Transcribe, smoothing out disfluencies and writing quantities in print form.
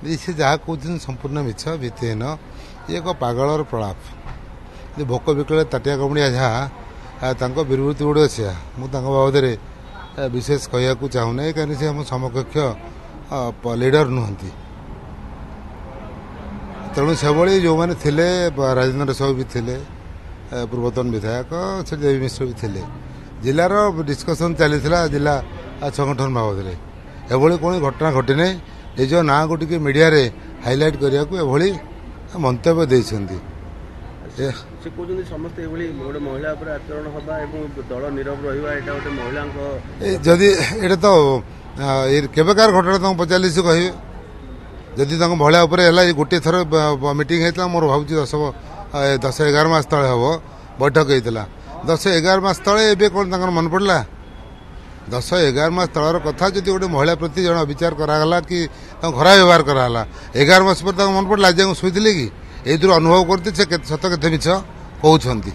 से जहाँ कहते संपूर्ण मिछ भित्तिहीन ये एक पागलर प्रलाप भोक विकल ताटिया कमड़िया जहाँ विवृत्ति गुड़ अच्छे मुझे बाबद विशेष कहूँ चाहूना कहीं से आम समकक्ष लीडर नुहति तेणु से भाई जो मैंने थे राजेन्द्र साहू भी थे पूर्वतन विधायक से देवी मिश्र भी थे जिलार डिस्कसन चली जिला संगठन बाबद एभली कौन घटना घटी ना निज ना को टी मीडिया हाइलाइट करने को मंतव्य देते जदि ये तो केबेकार घटना तुम पचारि से कहे जदि महिला है गोटे थर मीटिंग होता मोर भाव 10-11 मास तले हम बैठक होता 10-11 मास तले कौन मन पड़ा 10-11 मास तलर कथा जब गोटे महिला प्रति जन विचार कराला कि खराब व्यवहार कराला 11 मास पर मन पड़ा आज शुई कि ये अनुभव करते सत के मिछ कहते।